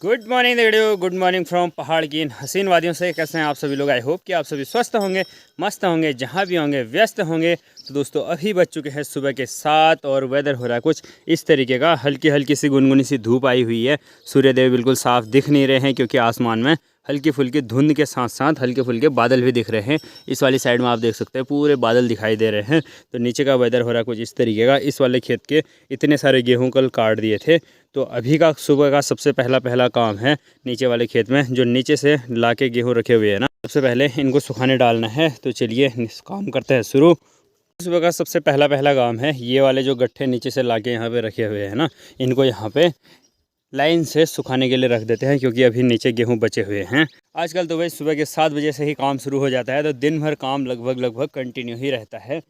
Good morning देड़ियो, good morning from पहाड़ की इन हसीन वादियों से। कैसे हैं आप सभी लोग? आई होप कि आप सभी स्वस्थ होंगे, मस्त होंगे, जहाँ भी होंगे व्यस्त होंगे। तो दोस्तों अभी बज चुके हैं सुबह के 7 और वेदर हो रहा है कुछ इस तरीके का। हल्की हल्की सी गुनगुनी सी धूप आई हुई है। सूर्यदेव बिल्कुल साफ दिख नहीं रहे हैं क्योंकि आसमान में हल्की फुल्की धुंध के साथ साथ हल्के फुल्के बादल भी दिख रहे हैं। इस वाली साइड में आप देख सकते हैं पूरे बादल दिखाई दे रहे हैं। तो नीचे का वेदर हो रहा है कुछ इस तरीके का। इस वाले खेत के इतने सारे गेहूँ कल काट दिए थे, तो अभी का सुबह का सबसे पहला काम है नीचे वाले खेत में जो नीचे से ला के गेहूँ रखे हुए हैं ना, सबसे पहले इनको सुखाने डालना है। तो चलिए काम करते हैं शुरू। सुबह का सबसे पहला काम है, ये वाले जो गट्ठे नीचे से ला के यहाँ पे रखे हुए हैं ना, इनको यहाँ पे लाइन से सुखाने के लिए रख देते हैं क्योंकि अभी नीचे गेहूं बचे हुए हैं। आजकल तो भाई सुबह के 7 बजे से ही काम शुरू हो जाता है, तो दिन भर काम लगभग कंटिन्यू ही रहता है।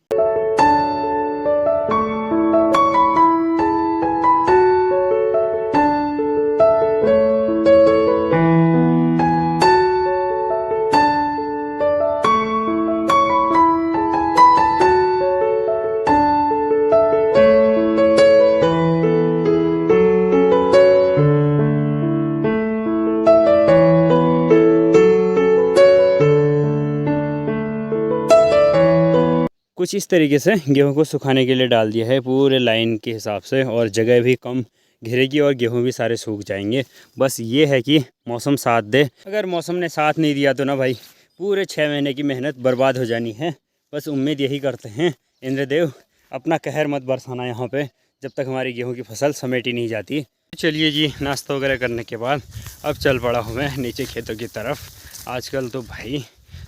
कुछ इस तरीके से गेहूं को सुखाने के लिए डाल दिया है पूरे लाइन के हिसाब से, और जगह भी कम घिरेगी और गेहूं भी सारे सूख जाएंगे। बस ये है कि मौसम साथ दे। अगर मौसम ने साथ नहीं दिया तो ना भाई पूरे 6 महीने की मेहनत बर्बाद हो जानी है। बस उम्मीद यही करते हैं इंद्रदेव अपना कहर मत बरसाना यहाँ पे जब तक हमारी गेहूँ की फसल समेटी नहीं जाती। चलिए जी, नाश्ता वगैरह करने के बाद अब चल पड़ा हूँ मैं नीचे खेतों की तरफ। आजकल तो भाई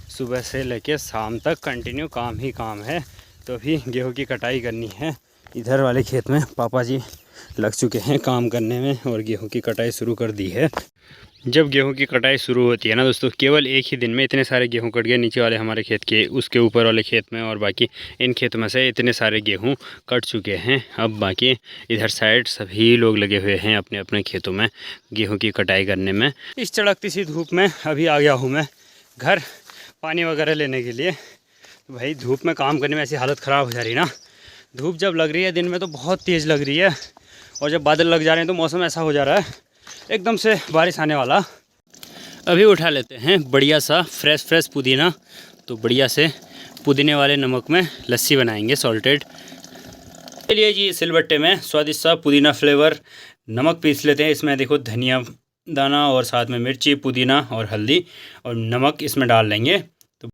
सुबह से लेकर शाम तक कंटिन्यू काम ही काम है। तो अभी गेहूं की कटाई करनी है। इधर वाले खेत में पापा जी लग चुके हैं काम करने में और गेहूं की कटाई शुरू कर दी है। जब गेहूं की कटाई शुरू होती है ना दोस्तों, केवल एक ही दिन में इतने सारे गेहूं कट गए नीचे वाले हमारे खेत के, उसके ऊपर वाले खेत में, और बाकी इन खेतों में से इतने सारे गेहूं कट चुके हैं। अब बाकी इधर साइड सभी लोग लगे हुए हैं अपने अपने खेतों में गेहूँ की कटाई करने में। इस चड़कती सी धूप में अभी आ गया हूँ मैं घर पानी वगैरह लेने के लिए। तो भाई धूप में काम करने में ऐसी हालत ख़राब हो जा रही है ना। धूप जब लग रही है दिन में तो बहुत तेज़ लग रही है, और जब बादल लग जा रहे हैं तो मौसम ऐसा हो जा रहा है एकदम से बारिश आने वाला। अभी उठा लेते हैं बढ़िया सा फ्रेश पुदीना। तो बढ़िया से पुदीने वाले नमक में लस्सी बनाएंगे सॉल्टेड। चलिए जी, सिलबट्टे में स्वादिष्ट सा पुदीना फ्लेवर नमक पीस लेते हैं। इसमें देखो धनिया दाना और साथ में मिर्ची, पुदीना और हल्दी और नमक इसमें डाल लेंगे। तो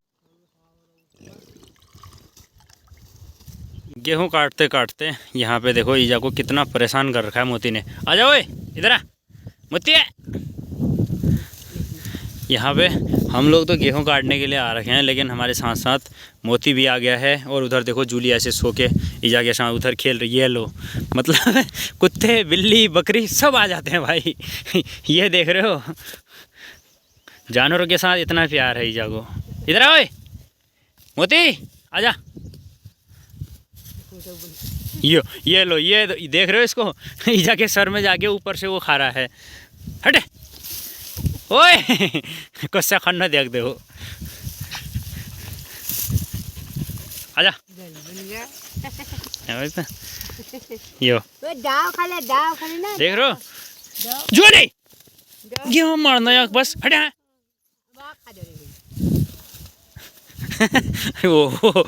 गेहूं काटते काटते यहाँ पे देखो ईजा को कितना परेशान कर रखा है मोती ने। आ जाओ इधर, आ मोती है। यहाँ पे हम लोग तो गेहूं काटने के लिए आ रखे हैं, लेकिन हमारे साथ साथ मोती भी आ गया है। और उधर देखो जूली ऐसे सो के ईजा के साथ उधर खेल रही है। लो मतलब कुत्ते बिल्ली बकरी सब आ जाते हैं भाई। ये देख रहे हो, जानवरों के साथ इतना प्यार है ईजा को। इधर आओ मोती, आजा। ये लो, ये देख रहे हो इसको, ईजा के सर में जाके ऊपर से वो खा रहा है। हटे ओए कुछ खन्ना देख दे हो। आजा यो देख रहे हो जो नहीं गेहूं मारना यार, बस हटे। वो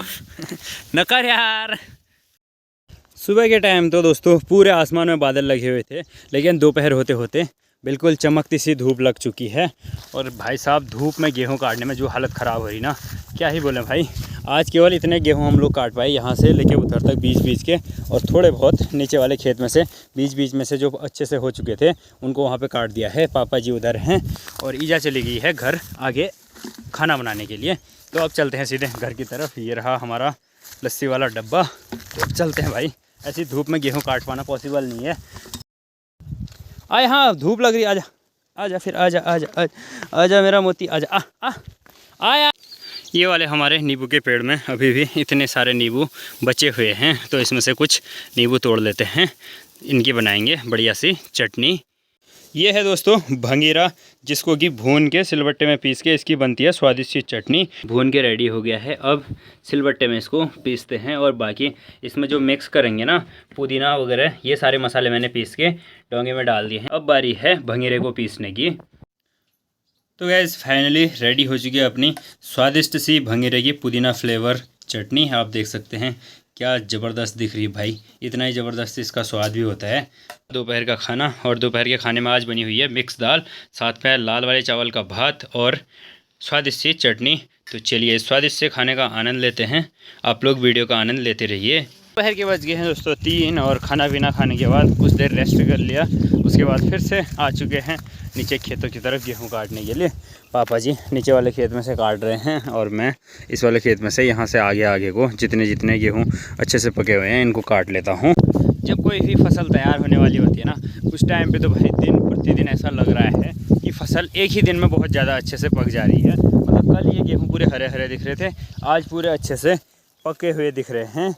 नकार यार। सुबह के टाइम तो दोस्तों पूरे आसमान में बादल लगे हुए थे, लेकिन दोपहर होते होते बिल्कुल चमकती सी धूप लग चुकी है। और भाई साहब धूप में गेहूं काटने में जो हालत ख़राब हो रही ना, क्या ही बोलें भाई। आज केवल इतने गेहूं हम लोग काट पाए यहाँ से लेके उधर तक बीच के, और थोड़े बहुत नीचे वाले खेत में से बीच में से जो अच्छे से हो चुके थे उनको वहाँ पे काट दिया है। पापा जी उधर हैं और ईजा चली गई है घर आगे खाना बनाने के लिए। तो अब चलते हैं सीधे घर की तरफ। ये रहा हमारा लस्सी वाला डब्बा। तो चलते हैं भाई, ऐसी धूप में गेहूँ काट पाना पॉसिबल नहीं है। आए हाँ धूप लग रही है, आजा आजा फिर आजा आजा आजा आजा मेरा मोती आजा। आया ये वाले हमारे नींबू के पेड़ में अभी भी इतने सारे नींबू बचे हुए हैं, तो इसमें से कुछ नींबू तोड़ लेते हैं। इनकी बनाएंगे बढ़िया सी चटनी। ये है दोस्तों भंगीरा, जिसको कि भून के सिलबट्टे में पीस के इसकी बनती है स्वादिष्ट सी चटनी। भून के रेडी हो गया है, अब सिलबट्टे में इसको पीसते हैं और बाकी इसमें जो मिक्स करेंगे ना, पुदीना वगैरह ये सारे मसाले मैंने पीस के डोंगे में डाल दिए हैं। अब बारी है भंगीरे को पीसने की। तो गैस फाइनली रेडी हो चुकी है अपनी स्वादिष्ट सी भंगीरे की पुदीना फ्लेवर चटनी। आप देख सकते हैं क्या ज़बरदस्त दिख रही है भाई, इतना ही ज़बरदस्त इसका स्वाद भी होता है। दोपहर का खाना, और दोपहर के खाने में आज बनी हुई है मिक्स दाल, साथ में लाल वाले चावल का भात और स्वादिष्ट सी चटनी। तो चलिए स्वादिष्ट से खाने का आनंद लेते हैं, आप लोग वीडियो का आनंद लेते रहिए। दोपहर के बज गए हैं दोस्तों 3 और खाना पीना खाने के बाद कुछ देर रेस्ट कर लिया। उसके बाद फिर से आ चुके हैं नीचे खेतों की तरफ गेहूं काटने के लिए। पापा जी नीचे वाले खेत में से काट रहे हैं और मैं इस वाले खेत में से यहाँ से आगे आगे को जितने जितने गेहूं अच्छे से पके हुए हैं इनको काट लेता हूँ। जब कोई भी फसल तैयार होने वाली होती है ना, उस टाइम पे तो भाई दिन प्रतिदिन ऐसा लग रहा है कि फसल एक ही दिन में बहुत ज़्यादा अच्छे से पक जा रही है। मतलब कल ये गेहूँ पूरे हरे हरे दिख रहे थे, आज पूरे अच्छे से पके हुए दिख रहे हैं।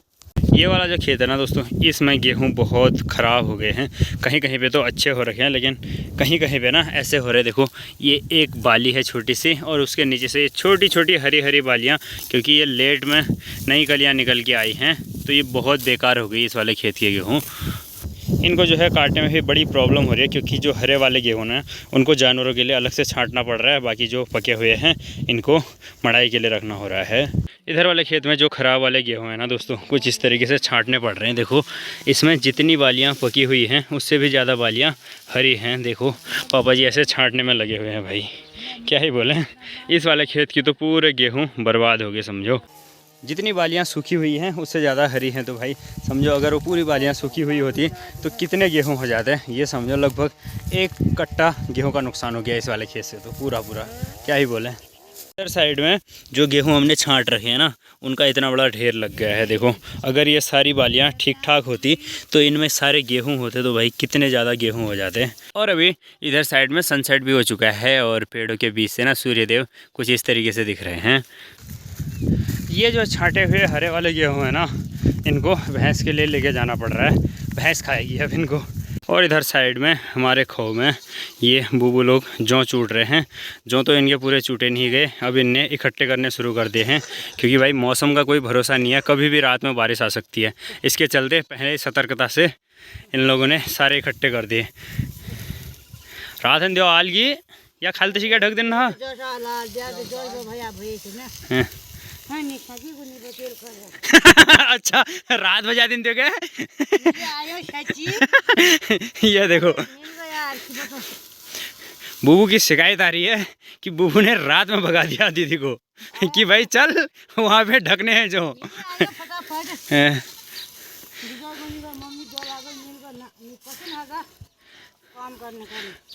ये वाला जो खेत है ना दोस्तों, इसमें गेहूं बहुत ख़राब हो गए हैं। कहीं कहीं पे तो अच्छे हो रखे हैं, लेकिन कहीं कहीं पे ना ऐसे हो रहे। देखो ये एक बाली है छोटी सी, और उसके नीचे से छोटी छोटी हरी हरी बालियां, क्योंकि ये लेट में नई कलियां निकल के आई हैं, तो ये बहुत बेकार हो गई इस वाले खेत के गेहूँ। इनको जो है काटने में भी बड़ी प्रॉब्लम हो रही है, क्योंकि जो हरे वाले गेहूँ हैं उनको जानवरों के लिए अलग से छांटना पड़ रहा है, बाकी जो पके हुए हैं इनको मड़ाई के लिए रखना हो रहा है। इधर वाले खेत में जो ख़राब वाले गेहूँ हैं ना दोस्तों, कुछ इस तरीके से छांटने पड़ रहे हैं। देखो इसमें जितनी बालियाँ पकी हुई हैं उससे भी ज़्यादा बालियाँ हरी हैं। देखो पापा जी ऐसे छांटने में लगे हुए हैं भाई, क्या ही बोलें। इस वाले खेत की तो पूरे गेहूँ बर्बाद हो गए समझो। जितनी बालियाँ सूखी हुई हैं उससे ज़्यादा हरी हैं, तो भाई समझो अगर वो पूरी बालियाँ सूखी हुई होती तो कितने गेहूँ हो जाते हैं। ये समझो लगभग 1 कट्टा गेहूँ का नुकसान हो गया इस वाले खेत से, तो पूरा क्या ही बोलें। इधर साइड में जो गेहूँ हमने छांट रखे हैं ना, उनका इतना बड़ा ढेर लग गया है। देखो अगर ये सारी बालियाँ ठीक ठाक होती तो इनमें सारे गेहूँ होते, तो भाई कितने ज़्यादा गेहूँ हो जाते। और अभी इधर साइड में सनसेट भी हो चुका है और पेड़ों के बीच से ना सूर्यदेव कुछ इस तरीके से दिख रहे हैं। ये जो छांटे हुए हरे वाले गेहूँ हैं ना, इनको भैंस के लिए लेके जाना पड़ रहा है, भैंस खाएगी अब इनको। और इधर साइड में हमारे खो में ये बूबू लोग जौ चूट रहे हैं। जौ तो इनके पूरे चूटे नहीं गए, अब इनने इकट्ठे करने शुरू कर दिए हैं, क्योंकि भाई मौसम का कोई भरोसा नहीं है, कभी भी रात में बारिश आ सकती है। इसके चलते पहले सतर्कता से इन लोगों ने सारे इकट्ठे कर दिए। रात दो आलगी या खालते शिका ढक देना। अच्छा रात बजा दिन दे गए। ये देखो बूबू की शिकायत आ रही है कि बूबू ने रात में भगा दिया दीदी को कि भाई चल वहाँ पे ढकने हैं जो।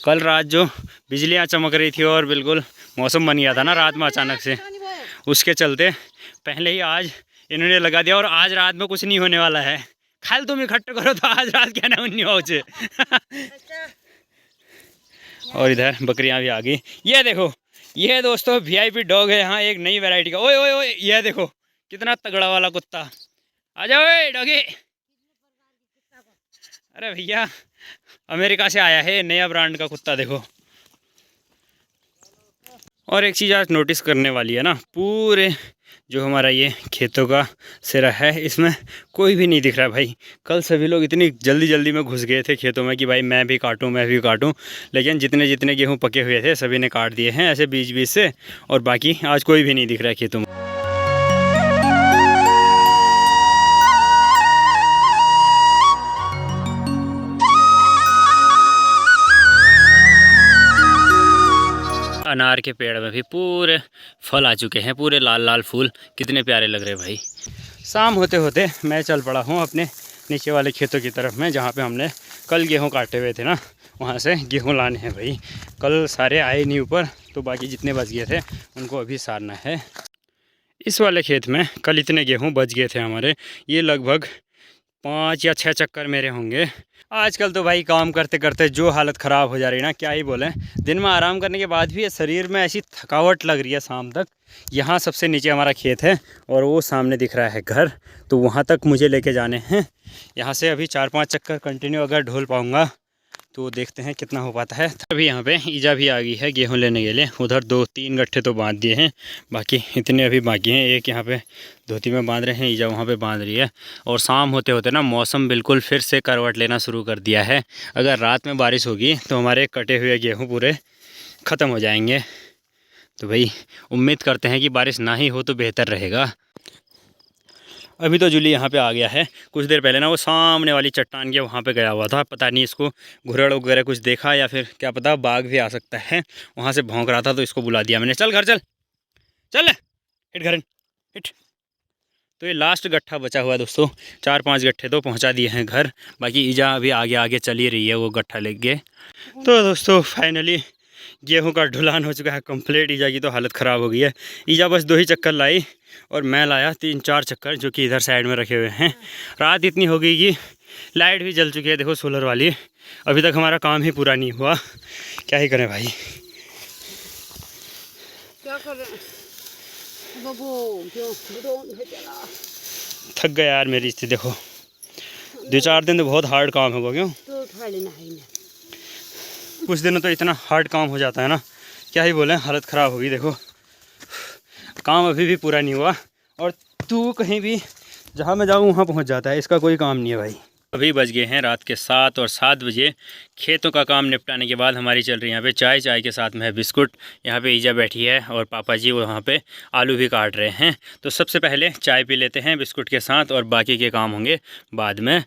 कल रात जो बिजलियाँ चमक रही थी और बिल्कुल मौसम बन गया था ना रात में अचानक से, उसके चलते पहले ही आज इन्होंने लगा दिया, और आज रात में कुछ नहीं होने वाला है। खाल तुम इकट्ठे करो तो आज रात क्या ना नहीं पहुँचे। और इधर बकरियां भी आ गई। ये देखो ये दोस्तों VIP डॉग है यहाँ, एक नई वैरायटी का। ओए ओए ओए ये देखो कितना तगड़ा वाला कुत्ता, आ जाओ डॉगी। अरे भैया अमेरिका से आया है नया ब्रांड का कुत्ता देखो। और एक चीज़ आज नोटिस करने वाली है ना, पूरे जो हमारा ये खेतों का सिरा है इसमें कोई भी नहीं दिख रहा भाई। कल सभी लोग इतनी जल्दी जल्दी में घुस गए थे खेतों में कि भाई मैं भी काटूं, लेकिन जितने जितने गेहूँ पके हुए थे सभी ने काट दिए हैं ऐसे बीच बीच से, और बाकी आज कोई भी नहीं दिख रहा है खेतों में। अनार के पेड़ में भी पूरे फल आ चुके हैं, पूरे लाल लाल फूल, कितने प्यारे लग रहे भाई। शाम होते होते मैं चल पड़ा हूँ अपने नीचे वाले खेतों की तरफ में, जहाँ पे हमने कल गेहूँ काटे हुए थे ना, वहाँ से गेहूँ लाने हैं भाई। कल सारे आए नहीं ऊपर, तो बाकी जितने बच गए थे उनको अभी सारना है। इस वाले खेत में कल इतने गेहूँ बच गए थे हमारे, ये लगभग 5 या 6 चक्कर मेरे होंगे। आजकल तो भाई काम करते करते जो हालत ख़राब हो जा रही है ना, क्या ही बोलें। दिन में आराम करने के बाद भी ये शरीर में ऐसी थकावट लग रही है शाम तक। यहाँ सबसे नीचे हमारा खेत है और वो सामने दिख रहा है घर, तो वहाँ तक मुझे लेके जाने हैं। यहाँ से अभी 4-5 चक्कर कंटिन्यू अगर ढोल पाऊँगा तो देखते हैं कितना हो पाता है। अभी यहाँ पे ईजा भी आ गई है गेहूँ लेने के लिए। उधर 2-3 गट्ठे तो बांध दिए हैं, बाकी इतने अभी बाकी हैं। एक यहाँ पे धोती में बांध रहे हैं, ईजा वहाँ पे बांध रही है। और शाम होते होते ना मौसम बिल्कुल फिर से करवट लेना शुरू कर दिया है। अगर रात में बारिश होगी तो हमारे कटे हुए गेहूँ पूरे ख़त्म हो जाएंगे। तो भाई उम्मीद करते हैं कि बारिश ना ही हो तो बेहतर रहेगा। अभी तो जूली यहाँ पे आ गया है। कुछ देर पहले ना वो सामने वाली चट्टान के वहाँ पे गया हुआ था। पता नहीं इसको घुरड़ वगैरह कुछ देखा या फिर क्या पता, बाघ भी आ सकता है। वहाँ से भौंक रहा था तो इसको बुला दिया मैंने, चल घर चल चल हिट घर हिट। तो ये लास्ट गट्ठा बचा हुआ है दोस्तों। 4-5 गट्ठे तो पहुँचा दिए हैं घर, बाकी ईजा अभी आगे आगे चल ही रही है वो गट्ठा लेके। तो दोस्तों फाइनली गेहूं का ढुलान हो चुका है कंप्लीट। ईजा की तो हालत ख़राब हो गई है। ईजा बस 2 ही चक्कर लाई और मैं लाया 3-4 चक्कर, जो कि इधर साइड में रखे हुए हैं। रात इतनी हो गई कि लाइट भी जल चुकी है, देखो सोलर वाली। अभी तक हमारा काम ही पूरा नहीं हुआ, क्या ही करें भाई। क्या कर रहे हैं बाबू, क्यों थक गया यार मेरी स्थिति। देखो 2-4 दिन तो बहुत हार्ड काम होगा। क्यों तो उठा लेना है ना, कुछ दिनों तो इतना हार्ड काम हो जाता है ना, क्या ही बोले, हालत ख़राब होगी। देखो काम अभी भी पूरा नहीं हुआ और तू कहीं भी जहाँ मैं जाऊँ वहाँ पहुँच जाता है। इसका कोई काम नहीं है भाई। अभी बज गए हैं रात के 7 और 7 बजे खेतों का काम निपटाने के बाद हमारी चल रही है यहाँ पे चाय। चाय के साथ में है बिस्कुट। यहाँ पे ईजा बैठी है और पापा जी वो वहाँ पे आलू भी काट रहे हैं। तो सबसे पहले चाय पी लेते हैं बिस्कुट के साथ और बाकी के काम होंगे बाद में।